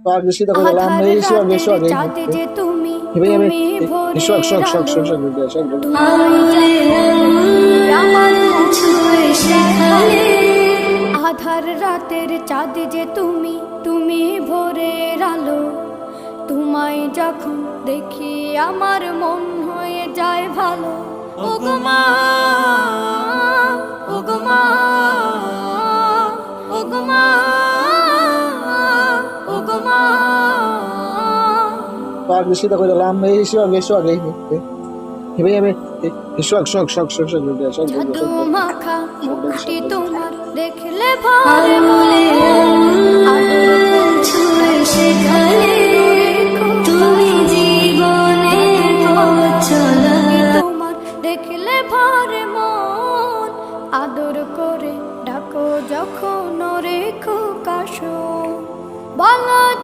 Pag-isita ko na lang, may swag, চাঁদে যে তুমি Iba yan, তুমি ভোরে swag, আধার রাতের চাঁদ যে তুমি তুমি ভোরের আলো তোমায় যখন দেখি আমার মন হয়ে যায় ভালো ওগো মা ওগো মা ওগো মা ওগো মা Pag-isita ko na lang, may swag, Iba yan, swag, জাদু মাখা মুখটি তোমার দেখলে ভরে বলে আদর